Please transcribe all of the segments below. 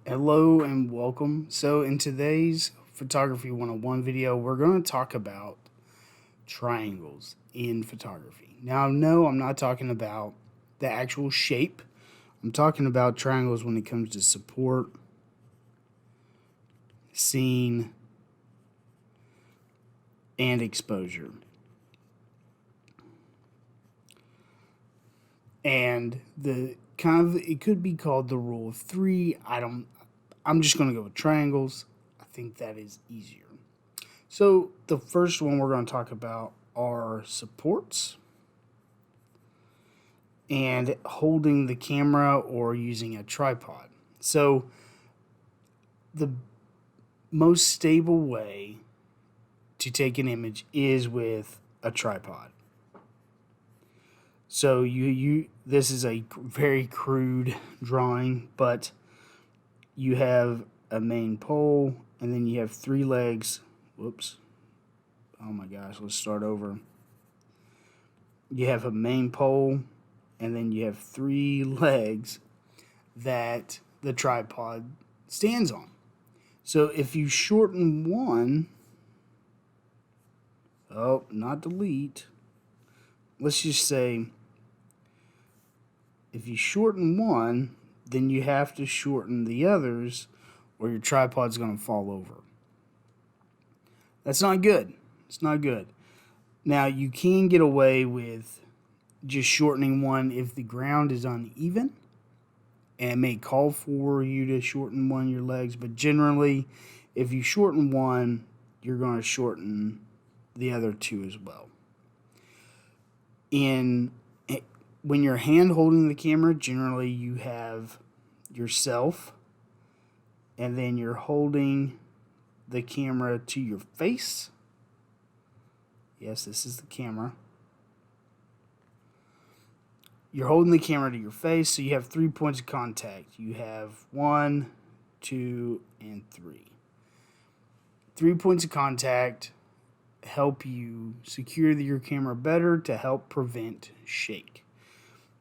Hello and welcome. So, in today's Photography 101 video, we're going to talk about triangles in photography. Now, no, I'm not talking about the actual shape, I'm talking about triangles when it comes to support, scene, and exposure. And the kind of it could be called the rule of three. I'm just going to go with triangles. I think that is easier. So, the first one we're going to talk about are supports and holding the camera or using a tripod. So, the most stable way to take an image is with a tripod. So you this is a very crude drawing, but you have a main pole and then you have three legs. Whoops. Oh my gosh, let's start over. You have a main pole and then you have three legs that the tripod stands on. So if you shorten one, oh, not delete. Let's just say if you shorten one, then you have to shorten the others or your tripod's going to fall over. That's not good. It's not good. Now, you can get away with just shortening one if the ground is uneven, and it may call for you to shorten one of your legs, but generally, if you shorten one, you're going to shorten the other two as well. In when you're hand holding the camera, generally you have yourself and then you're holding the camera to your face. Yes, this is the camera. You're holding the camera to your face, so you have 3 points of contact. You have 1, 2, and 3. 3 points of contact help you secure your camera better to help prevent shake.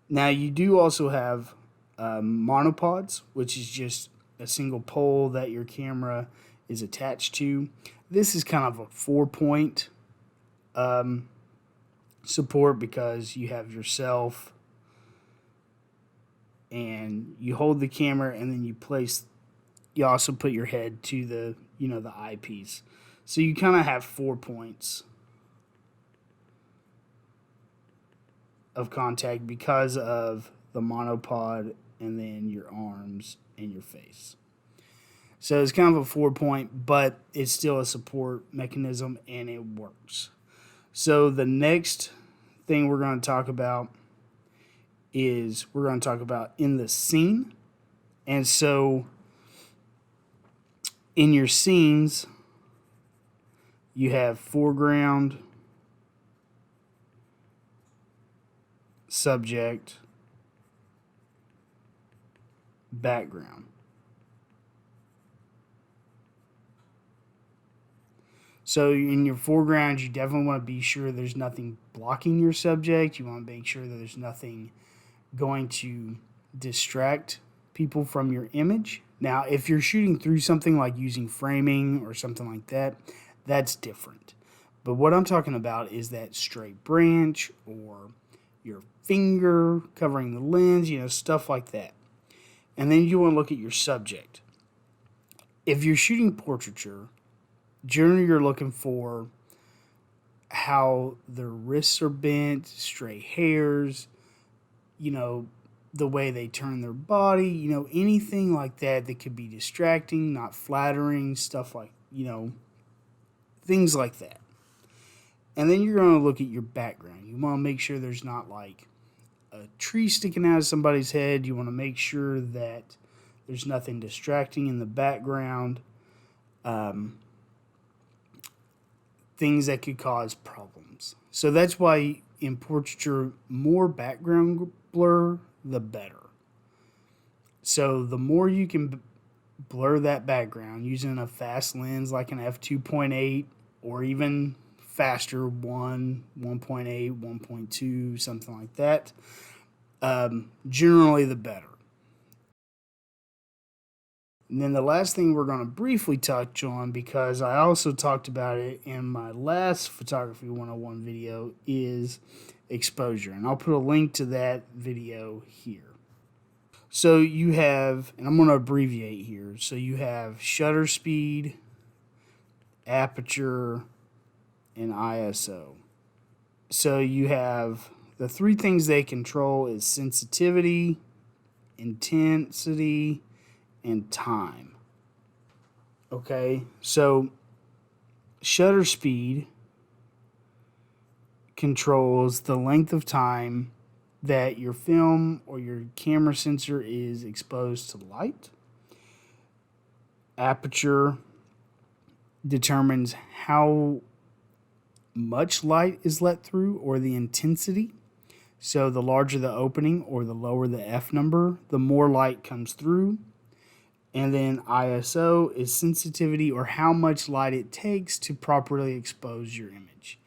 Now, you do also have monopods, which is just a single pole that your camera is attached to. This is kind of a 4-point support because you have yourself and you hold the camera and then you also put your head to the eyepiece. So you kind of have 4 points of contact because of the monopod and then your arms and your face. So it's kind of a 4-point, but it's still a support mechanism and it works. So the next thing we're going to talk about is we're going to talk about in the scene. And so in your scenes, you have foreground, subject, background. So in your foreground, you definitely want to be sure there's nothing blocking your subject. You want to make sure that there's nothing going to distract people from your image. Now, if you're shooting through something like using framing or something like that, that's different. But what I'm talking about is that straight branch or your finger covering the lens, stuff like that. And then you want to look at your subject. If you're shooting portraiture, generally you're looking for how their wrists are bent, stray hairs, the way they turn their body, anything like that that could be distracting, not flattering, stuff like, things like that. And then you're going to look at your background. You want to make sure there's not like a tree sticking out of somebody's head. You want to make sure that there's nothing distracting in the background. Things that could cause problems. So that's why in portraiture, more background blur, the better. So the more you can blur that background using a fast lens like an f2.8 or even faster 1.8, 1.2, something like that, generally the better. And then the last thing we're going to briefly touch on, because I also talked about it in my last Photography 101 video, is exposure. And I'll put a link to that video here. So you have, and I'm going to abbreviate here, so you have shutter speed, aperture, and ISO. So you have the three things they control is sensitivity, intensity, and time. Okay, so shutter speed controls the length of time that your film or your camera sensor is exposed to light. Aperture determines how much light is let through, or the intensity. So the larger the opening or the lower the F number, the more light comes through. And then ISO is sensitivity, or how much light it takes to properly expose your image.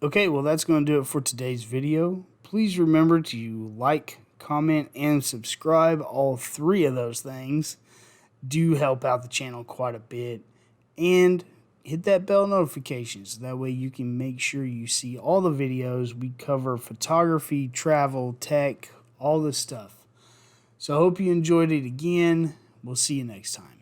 Okay, well, that's going to do it for today's video. Please remember to like, comment, and subscribe. All three of those things do help out the channel quite a bit. And hit that bell notification so that way you can make sure you see all the videos. We cover photography, travel, tech, all this stuff. So I hope you enjoyed it again. We'll see you next time.